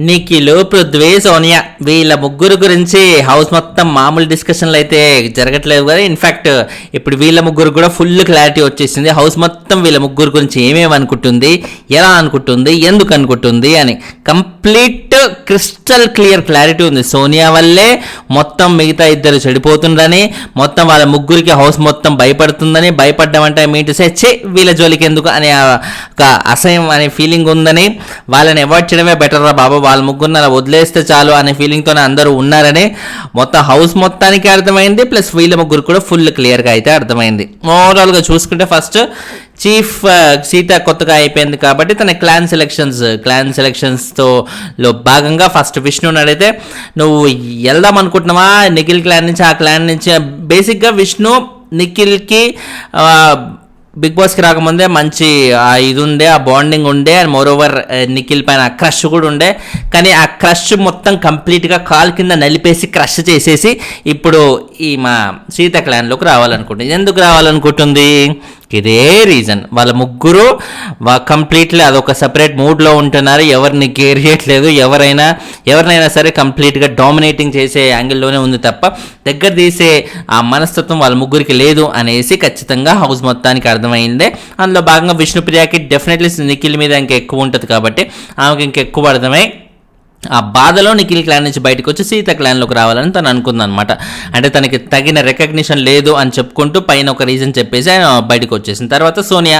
నిఖిల్, పృథ్వీ, సోనియా వీళ్ళ ముగ్గురు గురించి హౌస్ మొత్తం మామూలు డిస్కషన్లు అయితే జరగట్లేదు కదా. ఇన్ఫ్యాక్ట్ ఇప్పుడు వీళ్ళ ముగ్గురు కూడా ఫుల్ క్లారిటీ వచ్చేసింది. హౌస్ మొత్తం వీళ్ళ ముగ్గురు గురించి ఏమేమి అనుకుంటుంది, ఎలా అనుకుంటుంది, ఎందుకు అనుకుంటుంది అని కంప్లీట్ క్రిస్టల్ క్లియర్ క్లారిటీ ఉంది. సోనియా వల్లే మొత్తం మిగతా ఇద్దరు చెడిపోతుందని, మొత్తం వాళ్ళ ముగ్గురికి హౌస్ మొత్తం భయపడుతుందని, భయపడ్డామంటే మీటు చే వీళ్ళ జోలికి ఎందుకు అనే ఒక అసహ్యం అనే ఫీలింగ్ ఉందని, వాళ్ళని అవాయిడ్ చేయడమే బెటర్ రా బాబా, వాళ్ళ ముగ్గురిని అలా వదిలేస్తే చాలు అనే ఫీలింగ్తోనే అందరూ ఉన్నారని మొత్తం హౌస్ మొత్తానికి అర్థమైంది. ప్లస్ వీళ్ళ ముగ్గురు కూడా ఫుల్ క్లియర్గా అయితే అర్థమైంది. ఓవరాల్గా చూసుకుంటే ఫస్ట్ చీఫ్ సీత కొత్తగా అయిపోయింది కాబట్టి తన క్లాన్ సెలెక్షన్స్తో భాగంగా ఫస్ట్ విష్ణుని అడిగితే నువ్వు వెళ్దాం అనుకుంటున్నావా నిఖిల్ క్లాన్ నుంచి, ఆ క్లాన్ నుంచి. బేసిక్గా విష్ణు నిఖిల్కి బిగ్ బాస్కి రాకముందే మంచి ఇది ఉండే, ఆ బాండింగ్ ఉండే, అండ్ మోర్ ఓవర్ నిఖిల్ పైన క్రష్ కూడా ఉండే. కానీ ఆ క్రష్ మొత్తం కంప్లీట్గా కాల్ కింద నలిపేసి క్రష్ చేసేసి ఇప్పుడు ఈ మా సీత క్లాన్లోకి రావాలనుకుంటుంది. ఎందుకు రావాలనుకుంటుంది? ఇదే రీజన్, వాళ్ళ ముగ్గురు కంప్లీట్లీ అదొక సపరేట్ మూడ్లో ఉంటున్నారు. ఎవరిని కేర్ చేయట్లేదు, ఎవరినైనా సరే కంప్లీట్గా డామినేటింగ్ చేసే యాంగిల్లోనే ఉంది తప్ప దగ్గర తీసే ఆ మనస్తత్వం వాళ్ళ ముగ్గురికి లేదు అనేసి ఖచ్చితంగా హౌస్ మొత్తానికి అర్థమైందే. అందులో భాగంగా విష్ణుప్రియకి డెఫినెట్లీ నిఖిల్ మీద ఇంకా ఎక్కువ ఉంటుంది కాబట్టి ఆమెకి ఇంకెక్కువ అర్థమై ఆ బాధలో నిఖిల్ క్లాన్ నుంచి బయటకు వచ్చి సీత క్లాన్లోకి రావాలని తను అనుకుందనమాట. అంటే తనకి తగిన రికగ్నిషన్ లేదు అని చెప్పుకుంటూ పైన ఒక రీజన్ చెప్పేసి ఆయన బయటకు వచ్చేసిన తర్వాత సోనియా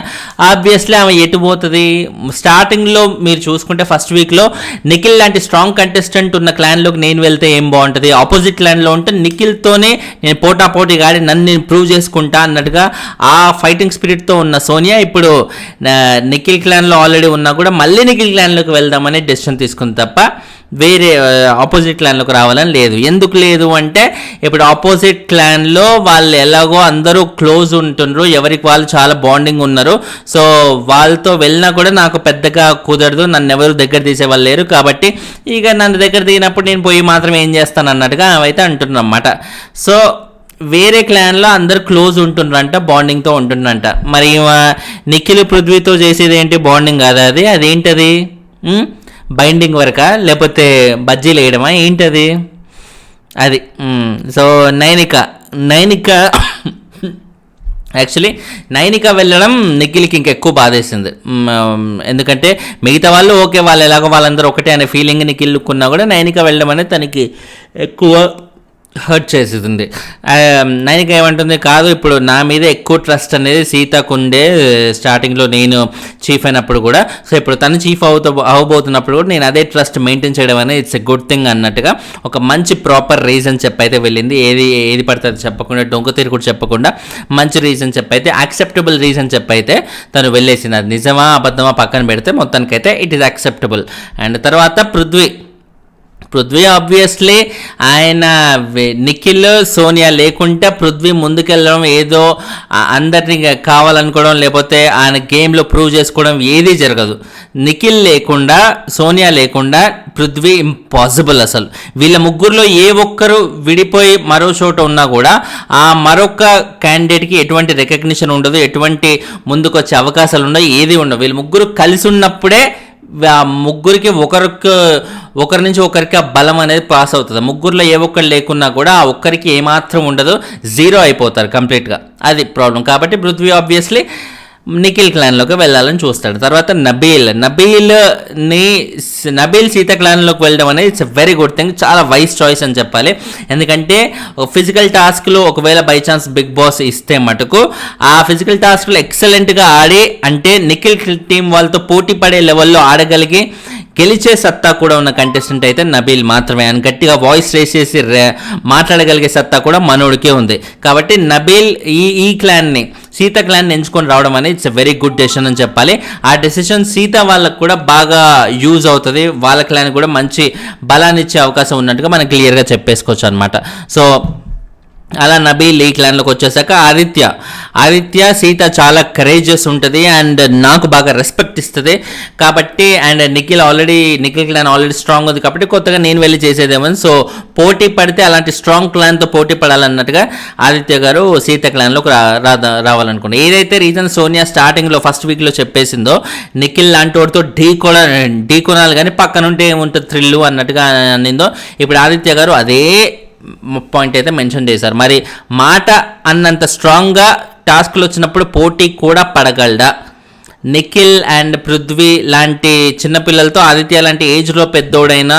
ఆబ్వియస్లీ ఆమె ఎటు పోతుంది. స్టార్టింగ్లో మీరు చూసుకుంటే ఫస్ట్ వీక్లో నిఖిల్ లాంటి స్ట్రాంగ్ కంటెస్టెంట్ ఉన్న క్లాన్లోకి నేను వెళ్తే ఏం బాగుంటుంది, ఆపోజిట్ క్లాన్లో ఉంటే నిఖిల్తోనే నేను పోటాపోటీ గాడి నన్ను నేను ప్రూవ్ చేసుకుంటా అన్నట్టుగా ఆ ఫైటింగ్ స్పిరిట్తో ఉన్న సోనియా ఇప్పుడు నిఖిల్ క్లాన్లో ఆల్రెడీ ఉన్నా కూడా మళ్ళీ నిఖిల్ క్లాన్లోకి వెళ్దామనే డెసిషన్ తీసుకుంది తప్ప వేరే ఆపోజిట్ క్లాన్లోకి రావాలని లేదు. ఎందుకు లేదు అంటే ఇప్పుడు ఆపోజిట్ క్లాన్లో వాళ్ళు ఎలాగో అందరూ క్లోజ్ ఉంటున్నారు, ఎవరికి వాళ్ళు చాలా బాండింగ్ ఉన్నారు. సో వాళ్ళతో వెళ్ళినా కూడా నాకు పెద్దగా కుదరదు, నన్ను ఎవరు దగ్గర తీసేవాళ్ళు లేరు కాబట్టి ఇక నన్ను దగ్గర దిగినప్పుడు నేను పోయి మాత్రం ఏం చేస్తాను అన్నట్టుగా అవైతే అంటున్నమాట. సో వేరే క్లాన్లో అందరు క్లోజ్ ఉంటుండ్రంట, బాండింగ్తో ఉంటుండ్రంట. మరి నిఖిల్ పృథ్వీతో చేసేది ఏంటి? బాండింగ్ కాదా అది? అదేంటది? బైండింగ్ వరకా లేకపోతే బజ్జీలు వేయడమా ఏంటది అది? సో నైనిక యాక్చువల్లీ నైనిక వెళ్ళడం నిఖిల్కి ఇంకెక్కువ బాధేసింది. ఎందుకంటే మిగతా వాళ్ళు ఓకే, వాళ్ళు ఎలాగో వాళ్ళందరూ ఒకటే అనే ఫీలింగ్ నిఖిల్కున్నా కూడా నైనిక వెళ్ళడం అనేది తనకి ఎక్కువ హర్ట్ చేస్తుంది. నైనిక ఏమంటుంది, కాదు ఇప్పుడు నా మీద ఎక్కువ ట్రస్ట్ అనేది సీతకు ఉండే స్టార్టింగ్లో నేను చీఫ్ అయినప్పుడు కూడా. సో ఇప్పుడు తను చీఫ్ అవ్వబోతున్నప్పుడు కూడా నేను అదే ట్రస్ట్ మెయింటైన్ చేయడం అనేది ఇట్స్ ఎ గుడ్ థింగ్ అన్నట్టుగా ఒక మంచి ప్రాపర్ రీజన్ చెప్పైతే వెళ్ళింది. ఏది పడుతుంది చెప్పకుండా, డొంక తీరు కూడా చెప్పకుండా మంచి రీజన్ చెప్పైతే, యాక్సెప్టబుల్ రీజన్ చెప్పైతే తను వెళ్ళేసింది. అది నిజమా అబద్ధమా పక్కన పెడితే మొత్తానికైతే ఇట్ ఈస్ యాక్సెప్టబుల్. అండ్ తర్వాత పృథ్వీ ఆబ్వియస్లీ ఆయన నిఖిల్ సోనియా లేకుంటే పృథ్వీ ముందుకెళ్ళడం, ఏదో అందరినీ కావాలనుకోవడం, లేకపోతే ఆయన గేమ్లో ప్రూవ్ చేసుకోవడం ఏదీ జరగదు. నిఖిల్ లేకుండా, సోనియా లేకుండా పృథ్వీ ఇంపాసిబుల్. అసలు వీళ్ళ ముగ్గురులో ఏ ఒక్కరు విడిపోయి మరో చోట ఉన్నా కూడా ఆ మరొక క్యాండిడేట్కి ఎటువంటి రికగ్నిషన్ ఉండదు, ఎటువంటి ముందుకు వచ్చే అవకాశాలు ఉండవు, ఏది ఉండవు. వీళ్ళ ముగ్గురు కలిసి ఉన్నప్పుడే ముగ్గురికి ఒకరి నుంచి ఒకరికి ఆ బలం అనేది పాస్ అవుతుంది. ముగ్గురులో ఏ ఒక్కరు లేకున్నా కూడా ఆ ఒక్కరికి ఏమాత్రం ఉండదు, జీరో అయిపోతారు కంప్లీట్గా. అది ప్రాబ్లం. కాబట్టి పృథ్వీ ఆబ్వియస్లీ నిఖిల్ క్లాన్లోకి వెళ్ళాలని చూస్తాడు. తర్వాత నబీల్ సీత క్లాన్లోకి వెళ్ళడం అనేది it's a very good thing, చాలా వైస్ చాయిస్ అని చెప్పాలి. ఎందుకంటే ఫిజికల్ టాస్క్లో ఒకవేళ బై ఛాన్స్ బిగ్ బాస్ ఇస్తే మటుకు ఆ ఫిజికల్ టాస్క్లో ఎక్సలెంట్గా ఆడి, అంటే నిఖిల్ టీం వాళ్ళతో పోటీ పడే లెవెల్లో ఆడగలిగి గెలిచే సత్తా కూడా ఉన్న కంటెస్టెంట్ అయితే నబీల్ మాత్రమే. అని గట్టిగా వాయిస్ రేస్ చేసి మాట్లాడగలిగే సత్తా కూడా మనోడికే ఉంది. కాబట్టి నబీల్ ఈ క్లాన్ని, సీత క్లాన్ని ఎంచుకొని రావడం అనేది it's a very good decision అని చెప్పాలి. ఆ డెసిషన్ సీత వాళ్ళకు కూడా బాగా యూజ్ అవుతుంది, వాళ్ళ క్లాన్ కూడా మంచి బలాన్ని ఇచ్చే అవకాశం ఉన్నట్టుగా మనం క్లియర్గా చెప్పేసుకోవచ్చు అనమాట. సో అలా నబీల్ ఈ క్లాన్లోకి వచ్చేసాక ఆదిత్య సీత చాలా కరేజియస్ ఉంటుంది అండ్ నాకు బాగా రెస్పెక్ట్ ఇస్తుంది కాబట్టి, and Nikhil clan already strong ఉంది కాబట్టి కొత్తగా నేను వెళ్ళి చేసేదేమో. సో పోటీ పడితే అలాంటి స్ట్రాంగ్ క్లాన్తో పోటీ పడాలన్నట్టుగా ఆదిత్య గారు సీత క్లాన్లోకి రావాలనుకున్నారు. ఏదైతే రీజన్ సోనియా స్టార్టింగ్లో ఫస్ట్ వీక్లో చెప్పేసిందో నిఖిల్ లాంటి వాడితో ఢీ కొనాలి కానీ పక్కనుంటే ఏముంటుంది థ్రిల్లు అన్నట్టుగా అనిందో, ఇప్పుడు ఆదిత్య గారు అదే పాయింట్ అయితే మెన్షన్ చేశారు. మరి మాట అన్నంత స్ట్రాంగ్గా టాస్క్లు వచ్చినప్పుడు పోటీ కూడా పడగలడా? నిఖిల్ అండ్ పృథ్వీ లాంటి చిన్నపిల్లలతో ఆదిత్య లాంటి ఏజ్లో పెద్దోడైనా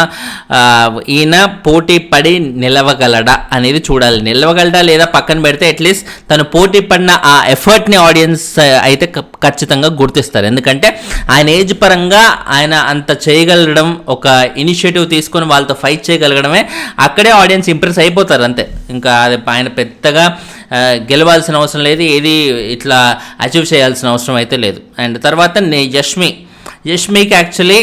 ఈయన పోటీ పడి నిలవగలడా అనేది చూడాలి. నిలవగలడా లేదా పక్కన పెడితే అట్లీస్ట్ తను పోటీ పడిన ఆ ఎఫర్ట్ని ఆడియన్స్ అయితే ఖచ్చితంగా గుర్తిస్తారు. ఎందుకంటే ఆయన ఏజ్ పరంగా ఆయన అంత చేయగలగడం, ఒక ఇనిషియేటివ్ తీసుకొని వాళ్ళతో ఫైట్ చేయగలగడమే అక్కడే ఆడియన్స్ ఇంప్రెస్ అయిపోతారు అంతే. ఇంకా అది ఆయన పెద్దగా గెలవాల్సిన అవసరం లేదు, ఏది ఇట్లా అచీవ్ చేయాల్సిన అవసరం అయితే లేదు. అండ్ తర్వాత యష్మికి యాక్చువల్లీ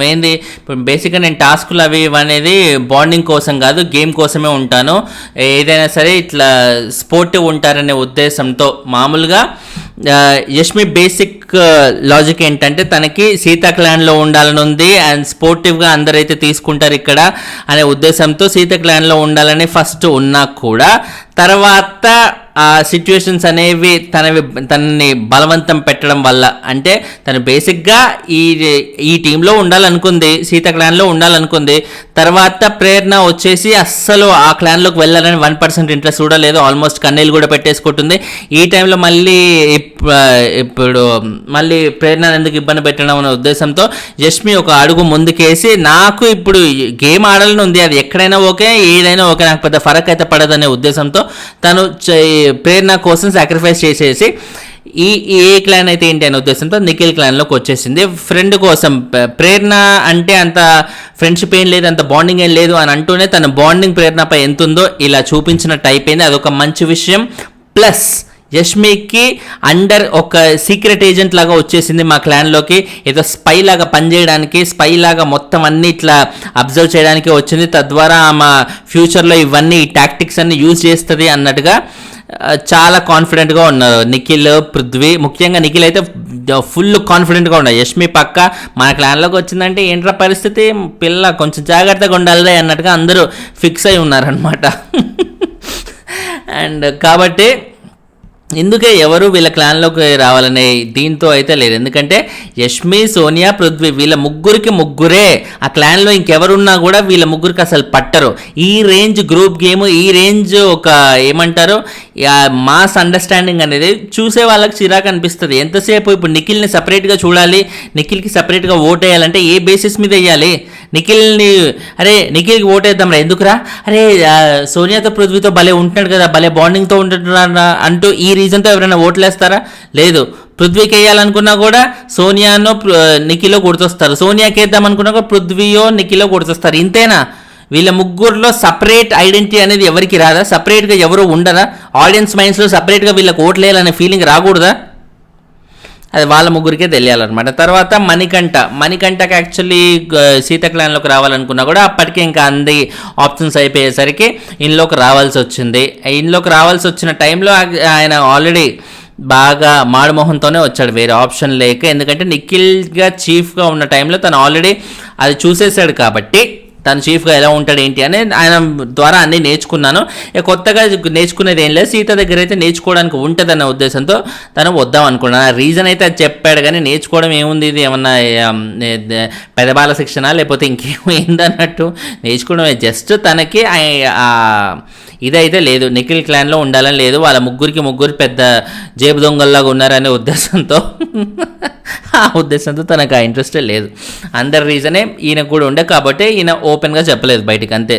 ఏంది ఇప్పుడు బేసిక్గా నేను టాస్కులు అవి అనేది బాండింగ్ కోసం కాదు, గేమ్ కోసమే ఉంటాను. ఏదైనా సరే ఇట్లా స్పోర్టివ్ ఉంటారనే ఉద్దేశంతో మామూలుగా యష్మి బేసిక్ లాజిక్ ఏంటంటే తనకి సీతా క్లాన్లో ఉండాలని ఉంది అండ్ స్పోర్టివ్గా అందరైతే తీసుకుంటారు ఇక్కడ అనే ఉద్దేశంతో సీతా క్లాన్లో ఉండాలని ఫస్ట్ ఉన్నా కూడా తర్వాత ఆ సిచ్యువేషన్స్ అనేవి తనని బలవంతం పెట్టడం వల్ల, అంటే తను బేసిక్గా ఈ టీంలో ఉండాలనుకుంది, సీత క్లాన్లో ఉండాలనుకుంది. తర్వాత ప్రేరణ వచ్చేసి అస్సలు ఆ క్లాన్లోకి వెళ్ళాలని 1% ఇంట్రెస్ట్ కూడా లేదు, ఆల్మోస్ట్ కన్నీళ్ళు కూడా పెట్టేసుకుంటుంది. ఈ టైంలో ఇప్పుడు మళ్ళీ ప్రేరణ ఎందుకు ఇబ్బంది పెట్టడం అనే ఉద్దేశంతో యష్మి ఒక అడుగు ముందుకేసి నాకు ఇప్పుడు గేమ్ ఆడాలని ఉంది, అది ఎక్కడైనా ఓకే ఏదైనా ఓకే నాకు పెద్ద ఫరక్ అయితే పడదనే ఉద్దేశంతో తను ప్రేరణ కోసం సాక్రిఫైస్ చేసేసి ఏ క్లాన్ అయితే ఏంటి అనే ఉద్దేశంతో నిఖిల్ క్లాన్లోకి వచ్చేసింది. ఫ్రెండ్ కోసం ప్రేరణ అంటే అంత ఫ్రెండ్షిప్ ఏం లేదు, అంత బాండింగ్ ఏం లేదు అని అంటూనే తన బాండింగ్ ప్రేరణపై ఎంత ఉందో ఇలా చూపించినట్టు అయిపోయింది. అదొక మంచి విషయం. ప్లస్ యష్మికి అండర్ ఒక సీక్రెట్ ఏజెంట్ లాగా వచ్చేసింది మా క్లాన్లోకి, ఏదో స్పై లాగా పనిచేయడానికి, స్పై లాగా మొత్తం అన్ని ఇట్లా అబ్జర్వ్ చేయడానికి వచ్చింది. తద్వారా ఆమె ఫ్యూచర్లో ఇవన్నీ ఈ టాక్టిక్స్ అన్ని యూజ్ చేస్తుంది అన్నట్టుగా చాలా కాన్ఫిడెంట్గా ఉన్నారు నిఖిల్, పృథ్వీ. ముఖ్యంగా నిఖిల్ అయితే ఫుల్ కాన్ఫిడెంట్గా ఉన్నారు. యష్మి పక్క మన క్లాన్లోకి వచ్చిందంటే ఏంట్రా పరిస్థితి, పిల్ల కొంచెం జాగ్రత్తగా ఉండాలి అన్నట్టుగా అందరూ ఫిక్స్ అయి ఉన్నారనమాట. అండ్ కాబట్టి ఇందుకే ఎవరు వీళ్ళ క్లాన్లోకి రావాలనే దీంతో అయితే లేదు. ఎందుకంటే యష్మి, సోనియా, పృథ్వీ వీళ్ళ ముగ్గురే ఆ క్లాన్లో ఇంకెవరున్నా కూడా వీళ్ళ ముగ్గురికి అసలు పట్టరు. ఈ రేంజ్ గ్రూప్ గేమ్, ఈ రేంజ్ ఒక ఏమంటారు మాస్ అండర్స్టాండింగ్ అనేది చూసే వాళ్ళకి చిరాకు అనిపిస్తుంది. ఎంతసేపు ఇప్పుడు నిఖిల్ని సపరేట్గా చూడాలి, నిఖిల్కి సపరేట్గా ఓట్ వేయాలంటే ఏ బేసిస్ మీద వేయాలి? నిఖిల్కి ఓట్ వేద్దాం రా, ఎందుకురా, అరే సోనియాతో పృథ్వీతో భలే ఉంటున్నాడు కదా, భలే బాండింగ్తో ఉంటున్నాడు అంటూ ఈ రీజన్తో ఎవరైనా ఓట్లు వేస్తారా? లేదు. పృథ్వీకి వేయాలనుకున్నా కూడా సోనియానో నిఖిలో గుర్తొస్తారు, సోనియాకి వేద్దాం అనుకున్నా కూడా పృథ్వీయో నిఖిలో గుర్తొస్తారు. ఇంతేనా? వీళ్ళ ముగ్గురులో సపరేట్ ఐడెంటిటీ అనేది ఎవరికి రాదా? సపరేట్గా ఎవరు ఉండరా? ఆడియన్స్ మైండ్స్లో సపరేట్గా వీళ్ళకి ఓట్లు వేయాలనే ఫీలింగ్ రాకూడదా? అది వాళ్ళ ముగ్గురికే తెలియాలన్నమాట. తర్వాత మణికంఠకి యాక్చువల్లీ సీత క్లాన్లోకి రావాలనుకున్నా కూడా అప్పటికే ఇంకా అంది ఆప్షన్స్ అయిపోయేసరికి ఇన్లోకి రావాల్సి వచ్చింది. ఇన్లోకి రావాల్సి వచ్చిన టైంలో ఆయన ఆల్రెడీ బాగా మాడుమోహంతోనే వచ్చాడు, వేరే ఆప్షన్ లేక. ఎందుకంటే నిఖిల్గా చీఫ్గా ఉన్న టైంలో తను ఆల్రెడీ అది చూసేసాడు కాబట్టి తను చీఫ్గా ఎలా ఉంటాడు ఏంటి అని ఆయన ద్వారా అన్నీ నేర్చుకున్నాను. కొత్తగా నేర్చుకునేది ఏం లేదు, సీత దగ్గర అయితే నేర్చుకోవడానికి ఉంటుందన్న ఉద్దేశంతో తను వద్దాం అనుకున్నాను. రీజన్ అయితే అది చెప్పాడు కానీ నేర్చుకోవడం ఏముంది, ఇది ఏమన్నా పెదబాల శిక్షణ లేకపోతే ఇంకేమైందన్నట్టు నేర్చుకోవడమే. జస్ట్ తనకి ఇదైతే లేదు, నిఖిల్ క్లాన్లో ఉండాలని లేదు, వాళ్ళ ముగ్గురు పెద్ద జేబు దొంగల్లాగా ఉన్నారనే ఉద్దేశంతో ఆ ఉద్దేశంతో తనకు ఆ ఇంట్రెస్టే లేదు. అందరి రీజనే ఈయనకు కూడా ఉండే కాబట్టి ఈయన ఓపెన్గా చెప్పలేదు బయటికి, అంతే.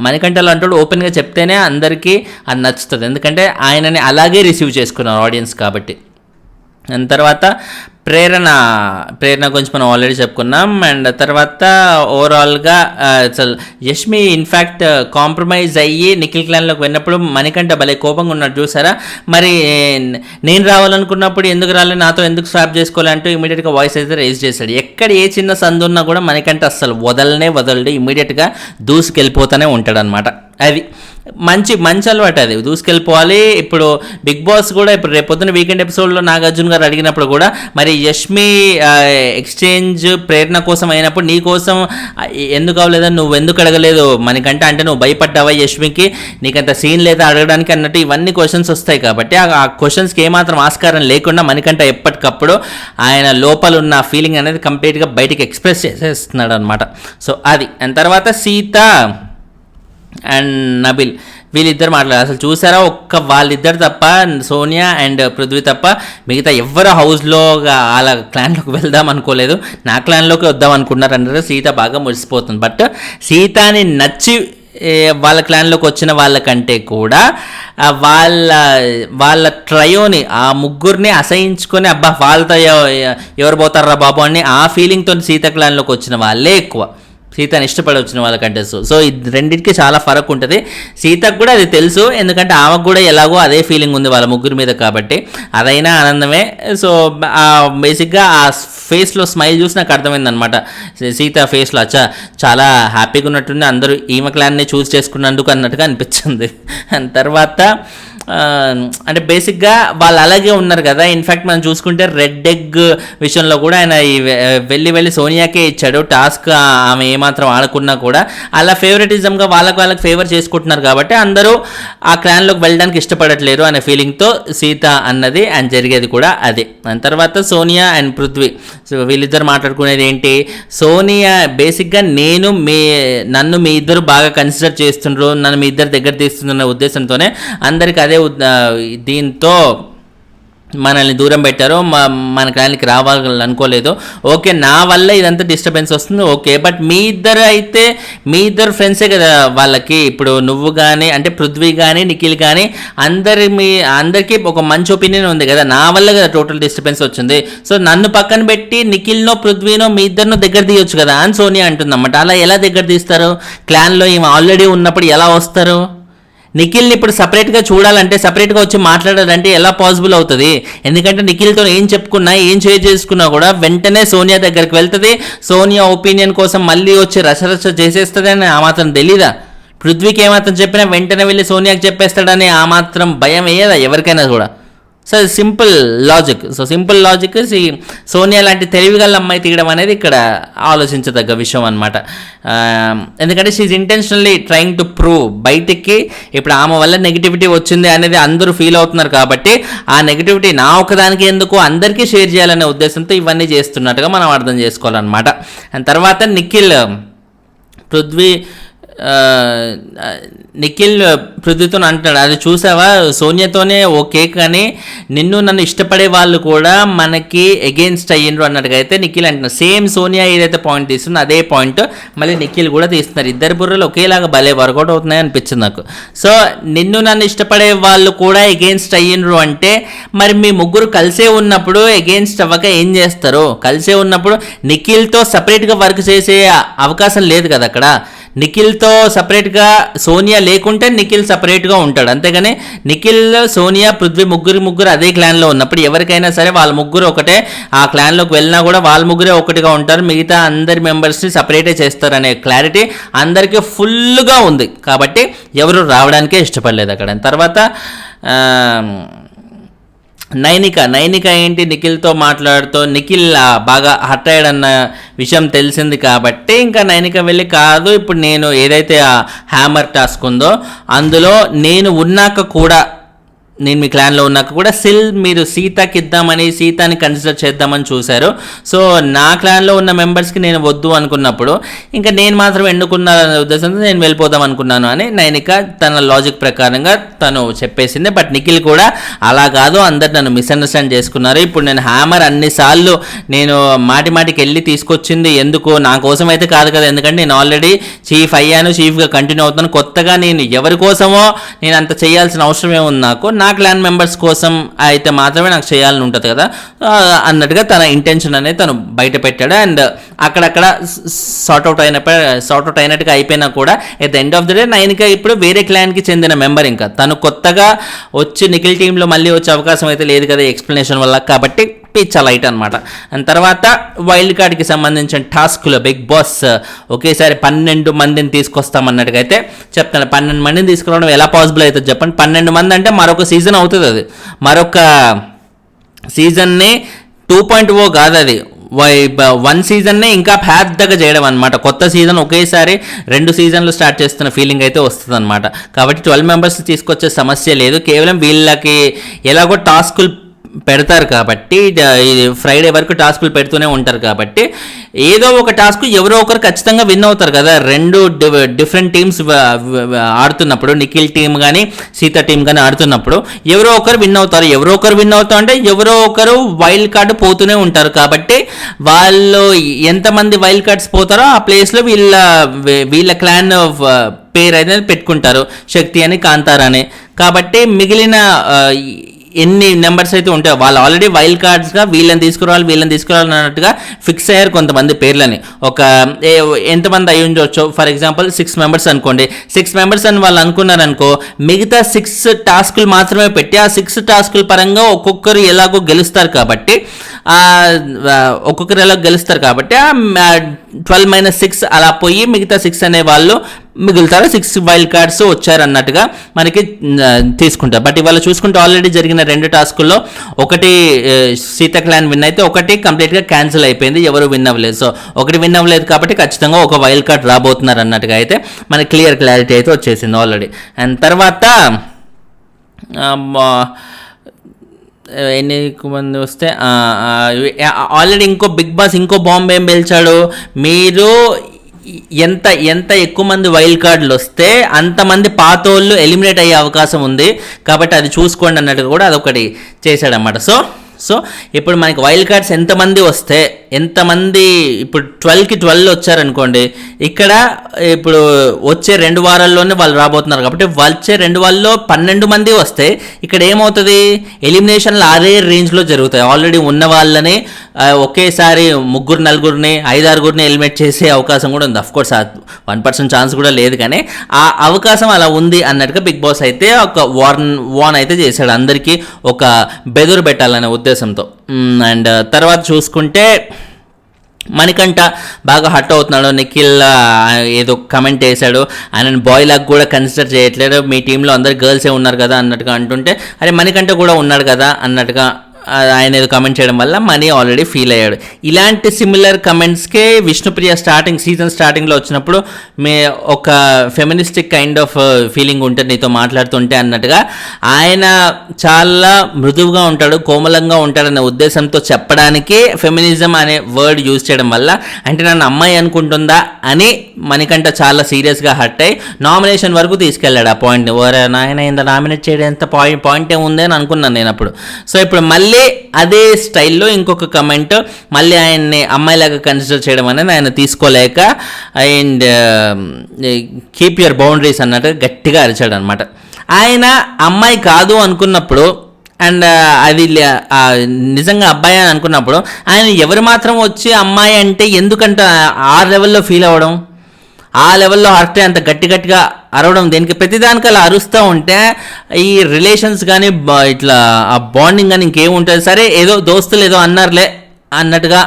మణికంఠలో అంటాడు ఓపెన్గా చెప్తేనే అందరికీ అది నచ్చుతుంది, ఎందుకంటే ఆయనని అలాగే రిసీవ్ చేసుకున్నారు ఆడియన్స్ కాబట్టి. దాని తర్వాత ప్రేరణ గురించి మనం ఆల్రెడీ చెప్పుకున్నాం. అండ్ తర్వాత ఓవరాల్గా అసలు యష్మి ఇన్ఫ్యాక్ట్ కాంప్రమైజ్ అయ్యి నిఖిల్ క్లాన్లోకి వెళ్ళినప్పుడు మణికంఠ భలే కోపంగా ఉన్నాడు చూసారా. మరి నేను రావాలనుకున్నప్పుడు ఎందుకు రాలే, నాతో ఎందుకు స్వాప్ చేసుకోవాలి అంటూ ఇమీడియట్గా వాయిస్ అయితే రేజ్ చేశాడు. ఎక్కడ ఏ చిన్న సందు ఉన్నా కూడా మణికంఠ అస్సలు వదలడు, ఇమీడియట్గా దూసుకెళ్ళిపోతూనే ఉంటాడు అనమాట. అది మంచి అలవాటు, అది దూసుకెళ్ళిపోవాలి. ఇప్పుడు బిగ్ బాస్ కూడా ఇప్పుడు రేపు పొద్దున వీకెండ్ ఎపిసోడ్లో నాగార్జున గారు అడిగినప్పుడు కూడా మరి యష్మి ఎక్స్చేంజ్ ప్రేరణ కోసం అయినప్పుడు నీ కోసం ఎందుకు అవ్వలేదా, నువ్వు ఎందుకు అడగలేదు మనకంటే, అంటే నువ్వు భయపడ్డావా యష్మికి, నీకంత సీన్ లేదా అడగడానికి అన్నట్టు ఇవన్నీ క్వశ్చన్స్ వస్తాయి. కాబట్టి ఆ క్వశ్చన్స్కి ఏమాత్రం ఆస్కారం లేకుండా మనకంటే ఎప్పటికప్పుడు ఆయన లోపల ఉన్న ఫీలింగ్ అనేది కంప్లీట్గా బయటికి ఎక్స్ప్రెస్ చేసేస్తున్నాడు అనమాట. సో అది. అండ్ తర్వాత సీత అండ్ నబిల్ వీళ్ళిద్దరు మాట్లాడారు. అసలు చూసారా, వాళ్ళిద్దరు తప్ప, సోనియా అండ్ పృథ్వీ తప్ప మిగతా ఎవరు హౌస్లో అలా క్లాన్లోకి వెళ్దాం అనుకోలేదు. నా క్లాన్లోకి వద్దాం అనుకున్నారు అంటే సీత బాగా మురిసిపోతుంది. బట్ సీతని నచ్చి వాళ్ళ క్లాన్లోకి వచ్చిన వాళ్ళకంటే కూడా వాళ్ళ ట్రయోని, ఆ ముగ్గురిని అసహించుకొని అబ్బా వాళ్ళతో ఎవరు పోతారా బాబు అని ఆ ఫీలింగ్తో సీత క్లాన్లోకి వచ్చిన వాళ్ళే ఎక్కువ, సీతని ఇష్టపడి వచ్చిన వాళ్ళకంటే. సో ఇది రెండింటికి చాలా ఫరక్ ఉంటుంది. సీతకు కూడా అది తెలుసు, ఎందుకంటే ఆమెకు కూడా ఎలాగో అదే ఫీలింగ్ ఉంది వాళ్ళ ముగ్గురు మీద, కాబట్టి అదైనా ఆనందమే. సో బేసిక్గా ఆ ఫేస్లో స్మైల్ చూసి నాకు అర్థమైందనమాట, సీత ఫేస్లో చాలా హ్యాపీగా ఉన్నట్టుంది, అందరూ ఈమె క్లాన్ని చూస్ చేసుకున్నందుకు అన్నట్టుగా అనిపించింది. తర్వాత అంటే బేసిక్గా వాళ్ళు అలాగే ఉన్నారు కదా. ఇన్ఫ్యాక్ట్ మనం చూసుకుంటే రెడ్ ఎగ్ విషయంలో కూడా ఆయన వెళ్ళి సోనియాకే ఇచ్చాడు టాస్క్. ఆమె ఏమాత్రం ఆడుకున్నా కూడా అలా ఫేవరెటిజంగా వాళ్ళకి ఫేవర్ చేసుకుంటున్నారు కాబట్టి అందరూ ఆ క్లాన్లోకి వెళ్ళడానికి ఇష్టపడట్లేరు అనే ఫీలింగ్తో సీత అన్నది అండ్ జరిగేది కూడా అదే. దాని తర్వాత సోనియా అండ్ పృథ్వీ, సో వీళ్ళిద్దరు మాట్లాడుకునేది ఏంటి, సోనియా బేసిక్గా నన్ను మీ ఇద్దరు బాగా కన్సిడర్ చేస్తుండ్రు, నన్ను మీ ఇద్దరు దగ్గర తీస్తున్న ఉద్దేశంతోనే అందరికి అదే దీంతో మనల్ని దూరం పెట్టారు, మన క్లాన్కి రావాలని అనుకోలేదు. ఓకే, నా వల్ల ఇదంతా డిస్టర్బెన్స్ వస్తుంది, ఓకే, బట్ మీ ఇద్దరు ఫ్రెండ్సే కదా వాళ్ళకి. ఇప్పుడు నువ్వు కానీ, అంటే పృథ్వీ కానీ నిఖిల్ కానీ అందరికీ ఒక మంచి ఒపీనియన్ ఉంది కదా, నా వల్ల కదా టోటల్ డిస్టర్బెన్స్ వచ్చింది. సో నన్ను పక్కన పెట్టి నిఖిల్నో పృథ్వీనో మీ ఇద్దరినో దగ్గర తీయొచ్చు కదా అని సోనియా అంటుందన్నమాట. అలా ఎలా దగ్గర తీస్తారు, క్లాన్లో ఈమె ఆల్రెడీ ఉన్నప్పుడు ఎలా వస్తారు? నిఖిల్ని ఇప్పుడు సపరేట్గా చూడాలంటే, సపరేట్గా వచ్చి మాట్లాడాలంటే ఎలా పాసిబుల్ అవుతుంది? ఎందుకంటే నిఖిల్తో ఏం చెప్పుకున్నా, ఏం షేర్ చేసుకున్నా కూడా వెంటనే సోనియా దగ్గరికి వెళ్తుంది, సోనియా ఒపీనియన్ కోసం మళ్ళీ వచ్చి రచరచ చేసేస్తుంది అని ఆ మాత్రం తెలీదా? పృథ్వీకి ఏమాత్రం చెప్పినా వెంటనే వెళ్ళి సోనియాకి చెప్పేస్తాడని ఆ మాత్రం భయం వేయదా ఎవరికైనా కూడా? So simple logic. సోనియా లాంటి తెలివిగల అమ్మాయి తీయడం అనేది ఇక్కడ ఆలోచించదగ్గ విషయం అనమాట. ఎందుకంటే she intentionally trying to prove బయటికి ఇప్పుడు ఆమె వల్ల నెగిటివిటీ వచ్చింది అనేది అందరూ ఫీల్ అవుతున్నారు కాబట్టి ఆ నెగిటివిటీ నా ఒకదానికి ఎందుకు, అందరికీ షేర్ చేయాలనే ఉద్దేశంతో ఇవన్నీ చేస్తున్నట్టుగా మనం అర్థం చేసుకోవాలన్నమాట. అండ్ తర్వాత నిఖిల్ పృథ్వీతో అంటాడు, అది చూసావా సోనియాతోనే ఓకే కానీ నన్ను ఇష్టపడే వాళ్ళు కూడా మనకి అగెయిన్స్ట్ అయ్యిండ్రు అన్నట్టుగా అయితే నిఖిల్ అంటున్నారు. సేమ్ సోనియా ఏదైతే పాయింట్ తీస్తుందో అదే పాయింట్ మళ్ళీ నిఖిల్ కూడా తీస్తున్నారు. ఇద్దరు బుర్రలు ఒకేలాగా భలే వర్కౌట్ అవుతున్నాయి అనిపించింది నాకు. సో నన్ను ఇష్టపడే వాళ్ళు కూడా అగెయిన్స్ట్ అయ్యిండ్రు అంటే మరి మీ ముగ్గురు కలిసే ఉన్నప్పుడు అగెయిన్స్ట్ అవ్వక ఏం చేస్తారు? కలిసే ఉన్నప్పుడు నిఖిల్తో సపరేట్గా వర్క్ చేసే అవకాశం లేదు కదా అక్కడ. నిఖిల్తో సపరేట్గా సోనియా లేకుంటే నిఖిల్ సపరేట్గా ఉంటాడు, అంతేగాని నిఖిల్ సోనియా పృథ్వీ ముగ్గురు అదే క్లాన్లో ఉన్నప్పుడు ఎవరికైనా సరే వాళ్ళ ముగ్గురు ఒకటే, ఆ క్లాన్లోకి వెళ్ళినా కూడా వాళ్ళ ముగ్గురే ఒకటిగా ఉంటారు, మిగతా అందరి మెంబర్స్ని సపరేటే చేస్తారనే క్లారిటీ అందరికీ ఫుల్గా ఉంది కాబట్టి ఎవరు రావడానికే ఇష్టపడలేదు అక్కడ. తర్వాత నైనిక ఏంటి నిఖిల్తో మాట్లాడుతూ నిఖిల్ బాగా హర్ట్ అయ్యాడన్న విషయం తెలిసింది కాబట్టి ఇంకా నైనిక వెళ్ళి కాదు ఇప్పుడు నేను ఏదైతే ఆ హ్యామర్ టాస్క్ ఉందో అందులో నేను ఉన్నాక కూడా, నేను మీ క్లాన్లో ఉన్నాక కూడా మీరు సీతకి ఇద్దామని, సీతని కన్సిడర్ చేద్దామని చూశారు. సో నా క్లాన్లో ఉన్న మెంబర్స్కి నేను వద్దు అనుకున్నప్పుడు ఇంకా నేను మాత్రం ఎన్నుకున్నాననే ఉద్దేశంతో నేను వెళ్ళిపోదాం అనుకున్నాను అని నైనిక తన లాజిక్ ప్రకారంగా తను చెప్పేసింది. బట్ నిఖిల్ కూడా అలా కాదు, అందరు నన్ను మిస్అండర్స్టాండ్ చేసుకున్నారు, ఇప్పుడు నేను హ్యామర్ అన్నిసార్లు నేను మాటికి వెళ్ళి తీసుకొచ్చింది ఎందుకు, నా కోసం అయితే కాదు కదా, ఎందుకంటే నేను ఆల్రెడీ చీఫ్ అయ్యాను, చీఫ్గా కంటిన్యూ అవుతాను, కొత్తగా నేను ఎవరి కోసమో నేను అంత చేయాల్సిన అవసరం ఏముంది నాకు, నా క్లాన్ మెంబర్స్ కోసం అయితే మాత్రమే నాకు చేయాలని ఉంటుంది కదా అన్నట్టుగా తన ఇంటెన్షన్ అనేది తను బయట పెట్టాడు. అండ్ అక్కడక్కడ సార్ట్అవుట్ అయినట్టుగా అయిపోయినా కూడా at the end of the day Nainika ఇప్పుడు వేరే క్లాన్కి చెందిన మెంబర్, ఇంకా తను కొత్తగా వచ్చి నిఖిల్ టీంలో మళ్ళీ వచ్చే అవకాశం అయితే లేదు కదా ఎక్స్ప్లెనేషన్ వల్ల, కాబట్టి పిచ్చ లైట్ అనమాట. అండ్ తర్వాత వైల్డ్ కార్డ్కి సంబంధించిన టాస్క్లో బిగ్ బాస్ ఒకేసారి 12 మందిని తీసుకొస్తామన్నట్టుగా అయితే చెప్తాను. 12 మందిని తీసుకురావడం ఎలా పాసిబుల్ అవుతుంది చెప్పండి? 12 మంది అంటే మరొక సీజన్ అవుతుంది, అది మరొక సీజన్ని 2.0 కాదు, అది 1 సీజన్నే ఇంకా పెద్దగా చేయడం అనమాట. కొత్త సీజన్ ఒకేసారి 2 సీజన్లు స్టార్ట్ చేస్తున్న ఫీలింగ్ అయితే వస్తుంది అనమాట. కాబట్టి 12 మెంబర్స్ తీసుకొచ్చే సమస్య లేదు. కేవలం వీళ్ళకి ఎలాగో టాస్కులు పెడతారు కాబట్టి, ఫ్రైడే వరకు టాస్కులు పెడుతూనే ఉంటారు కాబట్టి ఏదో ఒక టాస్క్ ఎవరో ఒకరు ఖచ్చితంగా విన్ అవుతారు కదా. 2 డిఫరెంట్ టీమ్స్ ఆడుతున్నప్పుడు, నిఖిల్ టీం కానీ సీత టీం కానీ ఆడుతున్నప్పుడు ఎవరో ఒకరు విన్ అవుతారు. ఎవరో ఒకరు విన్ అవుతారు అంటే ఎవరో ఒకరు వైల్డ్ కార్డు పోతూనే ఉంటారు. కాబట్టి వాళ్ళు ఎంతమంది వైల్డ్ కార్డ్స్ పోతారో ఆ ప్లేస్లో వీళ్ళ క్లాన్ పేరు అనేది పెట్టుకుంటారు, శక్తి అని, కాంతార అని. కాబట్టి మిగిలిన ఎన్ని నెంబర్స్ అయితే ఉంటాయో వాళ్ళు ఆల్రెడీ వైల్డ్ కార్డ్స్గా వీళ్ళని తీసుకురావాలి అన్నట్టుగా ఫిక్స్ అయ్యారు కొంతమంది పేర్లని. ఒక ఎంతమంది అయి ఉండొచ్చు, ఫర్ ఎగ్జాంపుల్ 6 మెంబర్స్ అనుకోండి. 6 మెంబర్స్ అని వాళ్ళు అనుకున్నారు అనుకో, మిగతా 6 టాస్కులు మాత్రమే పెట్టి ఆ 6 టాస్కుల పరంగా ఒక్కొక్కరు ఎలాగో గెలుస్తారు కాబట్టి 12-6 అలా పోయి మిగతా 6 అనే వాళ్ళు మిగులుతారు. 6 వైల్డ్ కార్డ్స్ వచ్చారు అన్నట్టుగా మనకి తీసుకుంటారు. బట్ ఇవాళ చూసుకుంటే ఆల్రెడీ జరిగిన 2 టాస్కుల్లో ఒకటి సీత క్లాన్ విన్ అయితే ఒకటి కంప్లీట్గా క్యాన్సిల్ అయిపోయింది, ఎవరు విన్ అవ్వలేదు. సో ఒకటి విన్ అవ్వలేదు కాబట్టి ఖచ్చితంగా ఒక వైల్డ్ కార్డ్ రాబోతున్నారు అన్నట్టుగా అయితే మనకి క్లారిటీ అయితే వచ్చేసింది ఆల్రెడీ. అండ్ తర్వాత ఎన్ని మంది వస్తే ఆల్రెడీ ఇంకో బిగ్ బాస్ ఇంకో బాంబే ఏం పిలిచాడు, మీరు ఎంత ఎక్కువ మంది వైల్డ్ కార్డులు వస్తే అంతమంది పాతోళ్ళు ఎలిమినేట్ అయ్యే అవకాశం ఉంది కాబట్టి అది చూసుకోండి అన్నట్టుగా కూడా అదొకటి చేశాడన్నమాట. సో ఇప్పుడు మనకి వైల్డ్ కార్డ్స్ ఎంతమంది వస్తే ఎంతమంది, ఇప్పుడు 12కి 12 వచ్చారనుకోండి, ఇక్కడ ఇప్పుడు వచ్చే 2 వారాల్లోనే వాళ్ళు రాబోతున్నారు కాబట్టి వచ్చే 2 వారాల్లో 12 మంది వస్తే ఇక్కడ ఏమవుతుంది, ఎలిమినేషన్లు అదే రేంజ్లో జరుగుతాయి. ఆల్రెడీ ఉన్న వాళ్ళని ఒకేసారి 3-4 5-6 ఎలిమినేట్ చేసే అవకాశం కూడా ఉంది. అఫ్కోర్స్ 1% ఛాన్స్ కూడా లేదు, కానీ ఆ అవకాశం అలా ఉంది అన్నట్టుగా బిగ్ బాస్ అయితే ఒక వార్న్ అయితే చేశాడు, అందరికీ ఒక బెదురు పెట్టాలనే ఉద్దేశంతో. అండ్ తర్వాత చూసుకుంటే మణికంఠ బాగా హట్ అవుతున్నాడు. నిఖిల్ ఏదో కమెంట్ వేశాడు, ఆయన బాయ్ లాగా కూడా కన్సిడర్ చేయట్లేదు, మీ టీంలో అందరు గర్ల్సే ఉన్నారు కదా అన్నట్టుగా అంటుంటే, అరే మణికంఠ కూడా ఉన్నాడు కదా అన్నట్టుగా ఆయన ఏదో కమెంట్ చేయడం వల్ల మనీ ఆల్రెడీ ఫీల్ అయ్యాడు. ఇలాంటి సిమిలర్ కమెంట్స్కే విష్ణుప్రియ సీజన్ స్టార్టింగ్లో వచ్చినప్పుడు ఒక ఫెమినిస్టిక్ కైండ్ ఆఫ్ ఫీలింగ్ ఉంటుంది నీతో మాట్లాడుతుంటే అన్నట్టుగా, ఆయన చాలా మృదువుగా ఉంటాడు, కోమలంగా ఉంటాడనే ఉద్దేశంతో చెప్పడానికి ఫెమినిజం అనే వర్డ్ యూజ్ చేయడం వల్ల, అంటే నన్ను అమ్మాయి అనుకుంటుందా అని మణికంఠ చాలా సీరియస్గా హర్ట్ అయ్యి నామినేషన్ వరకు తీసుకెళ్ళాడు ఆ పాయింట్ని. నాయన ఇంత నామినేట్ చేయడం ఎంత పాయింట్ ఏముంది అని అనుకున్నాను నేను అప్పుడు. సో ఇప్పుడు మళ్ళీ అదే స్టైల్లో ఇంకొక కమెంట్ మళ్ళీ ఆయన్ని అమ్మాయిలాగా కన్సిడర్ చేయడం అనేది ఆయన తీసుకోలేక, అండ్ కీప్ యువర్ బౌండరీస్ అన్నట్టు గట్టిగా అరిచాడు అనమాట. ఆయన అమ్మాయి కాదు అనుకున్నప్పుడు అండ్ అది నిజంగా అబ్బాయి అని అనుకున్నప్పుడు ఆయన ఎవరు మాత్రం వచ్చి అమ్మాయి అంటే ఎందుకంటే ఆ లెవెల్లో ఫీల్ అవ్వడం, ఆ లెవెల్లో హర్ట్ అంత గట్టిగా అరవడం దేనికి? ప్రతిదానికి అలా అరుస్తూ ఉంటే ఈ రిలేషన్స్ కానీ ఇట్లా ఆ బాండింగ్ కానీ ఇంకేముంటుంది? సరే ఏదో దోస్తులు ఏదో అన్నారులే అన్నట్టుగా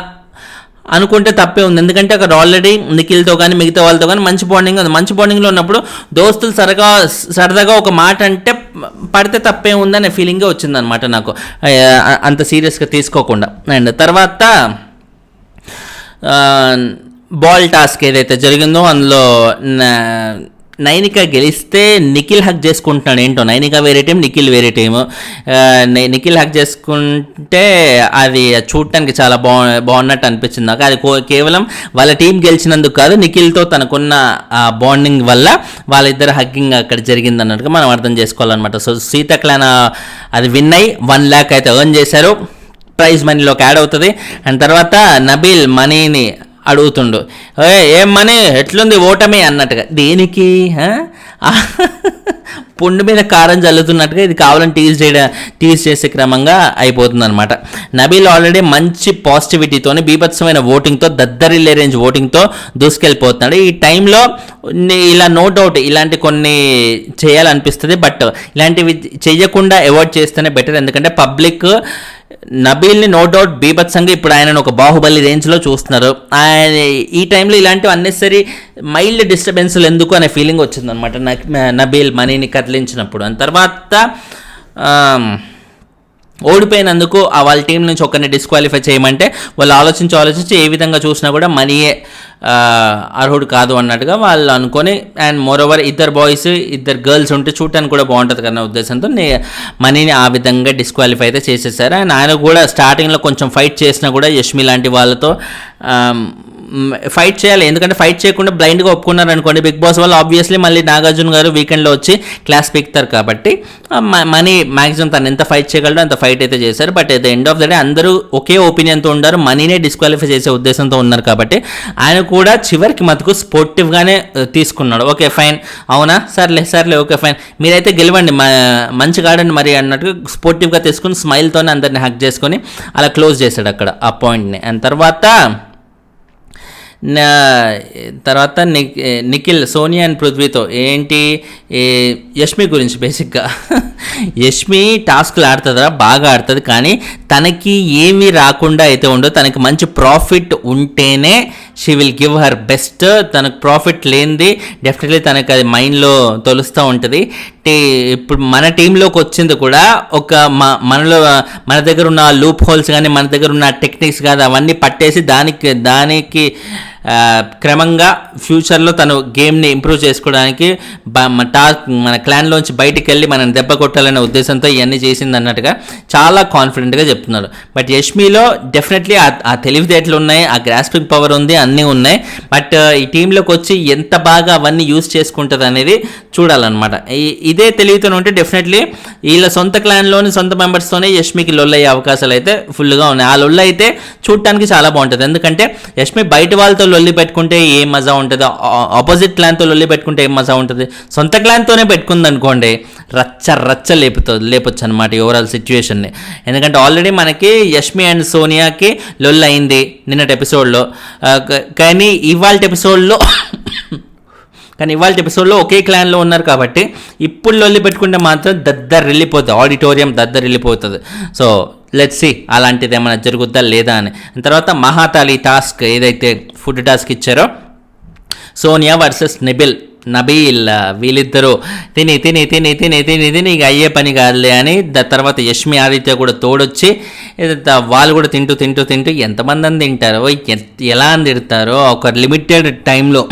అనుకుంటే తప్పే ఉంది, ఎందుకంటే అక్కడ ఆల్రెడీ నిఖిల్తో కానీ మిగతా వాళ్ళతో కానీ మంచి బాండింగ్ ఉంది. మంచి బాండింగ్లో ఉన్నప్పుడు దోస్తులు సరదాగా ఒక మాట అంటే పడితే తప్పే ఉందనే ఫీలింగే వచ్చిందనమాట నాకు, అంత సీరియస్గా తీసుకోకుండా. అండ్ తర్వాత బాల్ టాస్క్ ఏదైతే జరిగిందో అందులో నైనిక గెలిస్తే నిఖిల్ హక్ చేసుకుంటున్నాడు. ఏంటో నైనిక వేరే టీం, నిఖిల్ వేరే టీము. నిఖిల్ హక్ చేసుకుంటే అది చూడటానికి చాలా బాగున్నట్టు అనిపించింది నాకు. అది కేవలం వాళ్ళ టీం గెలిచినందుకు కాదు, నిఖిల్తో తనకున్న బాండింగ్ వల్ల వాళ్ళిద్దరు హగ్గింగ్ అక్కడ జరిగింది అన్నట్టుగా మనం అర్థం చేసుకోవాలన్నమాట. సో సీత క్లాన్ అది విన్ అయ్యి 1 lakh అయితే ఎర్న్ చేశారు, ప్రైజ్ మనీలోకి యాడ్ అవుతుంది. అండ్ తర్వాత నబీల్ మనీని అడుగుతుండు, ఏం మనీ ఎట్లుంది ఓటమి అన్నట్టుగా. దేనికి? పుండు మీద కారం చల్లుతున్నట్టుగా ఇది కావాలని టీజ్ చేసే క్రమంగా అయిపోతుంది అనమాట. నబీల్ ఆల్రెడీ మంచి పాజిటివిటీతోని బీభత్సమైన ఓటింగ్తో, దద్దరిల్లే రేంజ్ ఓటింగ్తో దూసుకెళ్ళిపోతున్నాడు. ఈ టైంలో ఇలా నో డౌట్ ఇలాంటి కొన్ని చేయాలనిపిస్తుంది, బట్ ఇలాంటివి చేయకుండా అవాయిడ్ చేస్తేనే బెటర్. ఎందుకంటే పబ్లిక్ నబీల్ని నో డౌట్ బీభత్సంగా ఇప్పుడు ఆయన ఒక బాహుబలి రేంజ్లో చూస్తున్నారు. ఆయన ఈ టైంలో ఇలాంటి అన్నెసరీ మైల్డ్ డిస్టర్బెన్స్లు ఎందుకు అనే ఫీలింగ్ వచ్చిందనమాట నబీల్ మనీని కదిలించినప్పుడు. అని తర్వాత ఓడిపోయినందుకు వాళ్ళ టీం నుంచి ఒకరిని డిస్క్వాలిఫై చేయమంటే వాళ్ళు ఆలోచించి ఏ విధంగా చూసినా కూడా మనీయే అర్హుడు కాదు అన్నట్టుగా వాళ్ళు అనుకొని, అండ్ మోరోవర్ ఇద్దరు బాయ్స్ ఇద్దరు గర్ల్స్ ఉంటే చూడటానికి కూడా బాగుంటుంది కదా ఉద్దేశంతో మనీని ఆ విధంగా డిస్క్వాలిఫై అయితే చేసేసారు. అండ్ ఆయన కూడా స్టార్టింగ్లో కొంచెం ఫైట్ చేసినా కూడా యష్మి లాంటి వాళ్ళతో ఫైట్ చేయాలి, ఎందుకంటే ఫైట్ చేయకుండా బ్లైండ్గా ఒప్పుకున్నారు అనుకోండి బిగ్ బాస్ వాళ్ళు ఆబ్వియస్లీ మళ్ళీ నాగార్జున గారు వీకెండ్లో వచ్చి క్లాస్ పీకుతారు. కాబట్టి మనీ మ్యాక్సిమం తను ఎంత ఫైట్ చేయగలడో అంత ఫైట్ అయితే చేశారు. But at the end of the day అందరూ ఒకే ఒపీనియన్తో ఉన్నారు, మనీనే డిస్క్వాలిఫై చేసే ఉద్దేశంతో ఉన్నారు. కాబట్టి ఆయన కూడా చివరికి మటుకు స్పోర్టివ్గానే తీసుకున్నాడు. ఓకే ఫైన్, అవునా సర్లే ఓకే ఫైన్, మీరైతే గెలవండి, మంచిగా ఆడండి మరి అన్నట్టుగా స్పోర్టివ్గా తీసుకుని స్మైల్తోనే అందరిని హక్ చేసుకొని అలా క్లోజ్ చేశాడు అక్కడ ఆ పాయింట్ని. అండ్ తర్వాత నిఖిల్ సోనియా అండ్ పృథ్వీతో ఏంటి యష్మి గురించి బేసిక్గా యష్మి టాస్క్లు ఆడుతుందా, బాగా ఆడుతుంది, కానీ తనకి ఏమీ రాకుండా అయితే ఉండదు. తనకి మంచి ప్రాఫిట్ ఉంటేనే she will give her best. తనకు ప్రాఫిట్ లేనిది డెఫినెట్లీ తనకు అది మైండ్లో తొలుస్తూ ఉంటుంది. ఇప్పుడు మన టీంలోకి వచ్చింది కూడా ఒక మన దగ్గర ఉన్న లూప్ హోల్స్ కానీ మన దగ్గర ఉన్న టెక్నిక్స్ కానీ అవన్నీ పట్టేసి దానికి క్రమంగా ఫ్యూచర్లో తను గేమ్ని ఇంప్రూవ్ చేసుకోవడానికి మన క్లాన్లోంచి బయటికి వెళ్ళి మనం దెబ్బ కొట్టాలనే ఉద్దేశంతో ఇవన్నీ చేసింది అన్నట్టుగా చాలా కాన్ఫిడెంట్గా చెప్తున్నారు. బట్ యష్మిలో డెఫినెట్లీ ఆ తెలివితేటలు ఉన్నాయి, ఆ గ్రాస్పింగ్ పవర్ ఉంది, అన్నీ ఉన్నాయి. బట్ ఈ టీంలోకి వచ్చి ఎంత బాగా అవన్నీ యూజ్ చేసుకుంటుంది అనేది చూడాలన్నమాట. ఇదే తెలివితో ఉంటే డెఫినెట్లీ వీళ్ళ సొంత క్లాన్లోని సొంత మెంబర్స్తోనే యష్మికి లొల్లయ్యే అవకాశాలు అయితే ఫుల్గా ఉన్నాయి. ఆ లొల్ల అయితే చూడటానికి చాలా బాగుంటుంది, ఎందుకంటే యష్మి బయట వాళ్ళతో లొల్లి పెట్టుకుంటే ఏం మజా ఉంటుంది, ఆపోజిట్ క్లాన్తో లొల్లి పెట్టుకుంటే ఏం మజా ఉంటుంది. సొంత క్లాన్తోనే పెట్టుకుంది అనుకోండి రచ్చ లేపొచ్చు అనమాట ఓవరాల్ సిచ్యువేషన్ని. ఎందుకంటే ఆల్రెడీ మనకి యష్మి అండ్ సోనియాకి లొల్లి అయింది నిన్నటి ఎపిసోడ్లో, కానీ ఇవాళ ఎపిసోడ్లో ఒకే క్లాన్లో ఉన్నారు కాబట్టి ఇప్పుడు లొల్లి పెట్టుకుంటే మాత్రం దద్దరిల్లిపోతుంది, ఆడిటోరియం దద్దరిల్లిపోతుంది. సో లెట్స్ సీ అలాంటిది ఏమైనా జరుగుద్దా లేదా అని. తర్వాత మహాతాలి టాస్క్ ఏదైతే ఫుడ్ టాస్క్ ఇచ్చారో సోనియా వర్సెస్ నబీల్ వీళ్ళిద్దరూ తిని ఇక అయ్యే పని కాదులే అని తర్వాత యష్మి ఆదిత్య కూడా తోడొచ్చి వాళ్ళు కూడా తింటూ ఎంతమంది అని తింటారో ఎలా అని తిడతారో ఒక లిమిటెడ్ టైంలో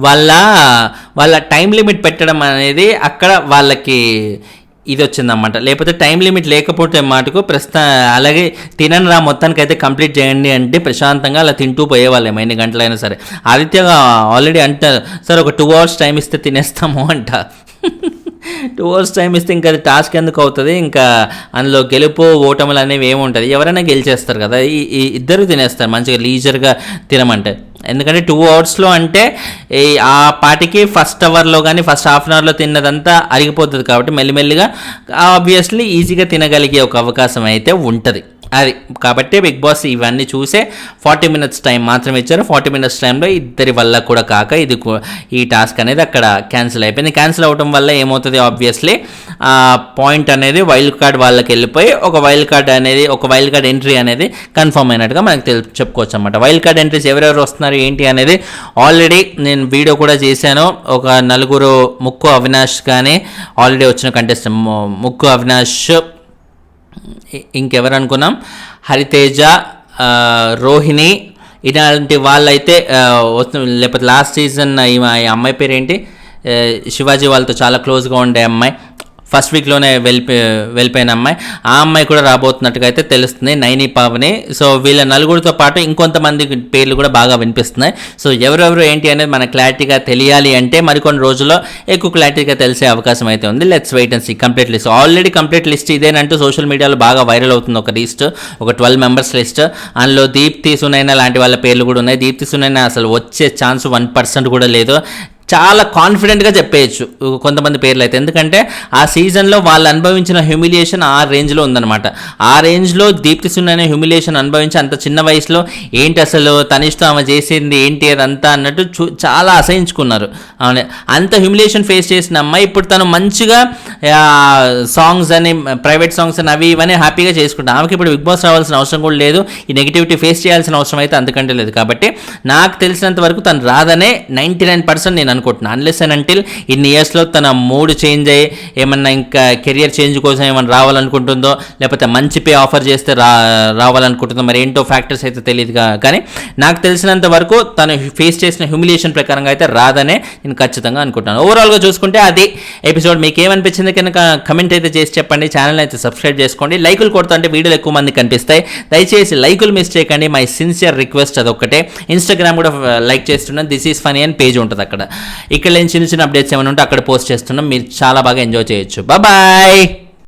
వాళ్ళ టైం లిమిట్ పెట్టడం అనేది అక్కడ వాళ్ళకి ఇది వచ్చిందన్నమాట. లేకపోతే టైం లిమిట్ లేకపోతే మాటకు అలాగే తినని రా మొత్తానికైతే కంప్లీట్ చేయండి అంటే ప్రశాంతంగా అలా తింటూ పోయేవాళ్ళేమో ఎన్ని గంటలైనా సరే. ఆదిత్య ఆల్రెడీ అంటారు సార్ ఒక 2 hours టైం ఇస్తే తినేస్తాము అంట. 2 hours టైం ఇస్తే ఇంకా అది టాస్క్ ఎందుకు అవుతుంది, ఇంకా అందులో గెలుపు ఓటములు అనేవి ఏముంటుంది, ఎవరైనా గెలిచేస్తారు కదా, ఈ ఇద్దరు తినేస్తారు మంచిగా లీజర్గా తినమంటే. ఎందుకంటే 2 hours అంటే ఆ పాటికి ఫస్ట్ అవర్లో కానీ ఫస్ట్ హాఫ్ అన్ అవర్లో తిన్నదంతా అరిగిపోతుంది. కాబట్టి మెల్లిమెల్లిగా ఆబ్వియస్లీ ఈజీగా తినగలిగే ఒక అవకాశం అయితే ఉంటుంది అది. కాబట్టి బిగ్ బాస్ ఇవన్నీ చూసే 40 minutes టైం మాత్రమే ఇచ్చారు. 40 minutes టైంలో ఇద్దరి వల్ల కూడా కాక ఈ టాస్క్ అనేది అక్కడ క్యాన్సిల్ అయిపోయింది. క్యాన్సిల్ అవడం వల్ల ఏమవుతుంది, ఆబ్వియస్లీ పాయింట్ అనేది వైల్డ్ కార్డ్ వాళ్ళకి వెళ్ళిపోయి ఒక వైల్డ్ కార్డ్ ఎంట్రీ అనేది కన్ఫర్మ్ అయినట్టుగా మనకు చెప్పుకోవచ్చు అనమాట. వైల్డ్ కార్డ్ ఎంట్రీస్ ఎవరెవరు వస్తున్నారు ఏంటి అనేది ఆల్రెడీ నేను వీడియో కూడా చేశాను. ఒక 4 ముక్కు అవినాష్ కానీ ఆల్రెడీ వచ్చిన కంటెస్టెంట్ ముక్కు అవినాష్, ఇంకెవరు అనుకున్నాం హరితేజ, రోహిణి, ఇలాంటి వాళ్ళైతే లేకపోతే లాస్ట్ సీజన్ ఈ అమ్మాయి పేరు ఏంటి శివాజీ వాళ్ళతో చాలా క్లోజ్గా ఉండే అమ్మాయి, ఫస్ట్ వీక్లోనే వెళ్ళిపోయిన అమ్మాయి, ఆ అమ్మాయి కూడా రాబోతున్నట్టుగా అయితే తెలుస్తుంది, నైని పావని. సో వీళ్ళ నలుగురితో పాటు ఇంకొంతమంది పేర్లు కూడా బాగా వినిపిస్తున్నాయి. సో ఎవరెవరు ఏంటి అనేది మనకు క్లారిటీగా తెలియాలి అంటే మరికొన్ని రోజుల్లో ఎక్కువ క్లారిటీగా తెలిసే అవకాశం అయితే ఉంది. Let's wait and see. Complete list already complete list ఇదేనంటూ సోషల్ మీడియాలో బాగా వైరల్ అవుతుంది ఒక లిస్ట్, ఒక 12 members లిస్ట్. అందులో దీప్తి సునైనా లాంటి వాళ్ళ పేర్లు కూడా ఉన్నాయి. దీప్తి సునైనా అసలు వచ్చే ఛాన్స్ 1% కూడా లేదు. చాలా కాన్ఫిడెంట్గా చెప్పేయచ్చు కొంతమంది పేర్లు అయితే. ఎందుకంటే ఆ సీజన్లో వాళ్ళు అనుభవించిన హ్యూమిలియేషన్ ఆ రేంజ్లో ఉందన్నమాట. ఆ రేంజ్లో దీప్తి సున్నైన హ్యూమిలియేషన్ అనుభవించి అంత చిన్న వయసులో ఏంటి అసలు తనిష్టం ఆమె చేసింది ఏంటి అదంతా అన్నట్టు చాలా అసహించుకున్నారు. అంత హ్యూమిలియేషన్ ఫేస్ చేసిన అమ్మాయి ఇప్పుడు తను మంచిగా సాంగ్స్ అని ప్రైవేట్ సాంగ్స్ అని అవి ఇవన్నీ హ్యాపీగా చేసుకుంటాను. ఆమెకి ఇప్పుడు బిగ్ బాస్ రావాల్సిన అవసరం కూడా లేదు, ఈ నెగిటివిటీ ఫేస్ చేయాల్సిన అవసరం అయితే అంతకంటే లేదు. కాబట్టి నాకు తెలిసినంత వరకు తను రాదనే 99% నేను అనుకుంటున్నాను. అన్లెస్ అండ్ అంటిల్ ఇన్ని ఇయర్స్లో తన మూడ్ చేంజ్ అయ్యి ఏమన్నా ఇంకా కెరియర్ చేంజ్ కోసం ఏమన్నా రావాలనుకుంటుందో, లేకపోతే మంచి పే ఆఫర్ చేస్తే రావాలనుకుంటుందో, మరి ఏంటో ఫ్యాక్టర్స్ అయితే తెలియదు. కానీ నాకు తెలిసినంత వరకు తను ఫేస్ చేసిన హ్యూమిలియేషన్ ప్రకారంగా అయితే రాదనే నేను ఖచ్చితంగా అనుకుంటున్నాను. ఓవరాల్గా చూసుకుంటే అది ఎపిసోడ్ మీకు ఏమనిపించింది కనుక కమెంట్ అయితే చేసి చెప్పండి. ఛానల్ అయితే సబ్స్క్రైబ్ చేసుకోండి. లైకులు కొడుతూ అంటే వీడియోలు ఎక్కువ మంది కనిపిస్తాయి. దయచేసి లైకులు మిస్ చేయకండి, మై సిన్సియర్ రిక్వెస్ట్. అదొక్కటే. ఇన్స్టాగ్రామ్ కూడా లైక్ చేస్తున్నాను, దిస్ ఈజ్ ఫనీ అని పేజ్ ఉంటుంది. అక్కడ ఇక్కడ నేను చిన్న చిన్న అప్డేట్స్ ఏమైనా ఉంటే అక్కడ పోస్ట్ చేస్తున్నాం. మీరు చాలా బాగా ఎంజాయ్ చేయొచ్చు. బాయ్.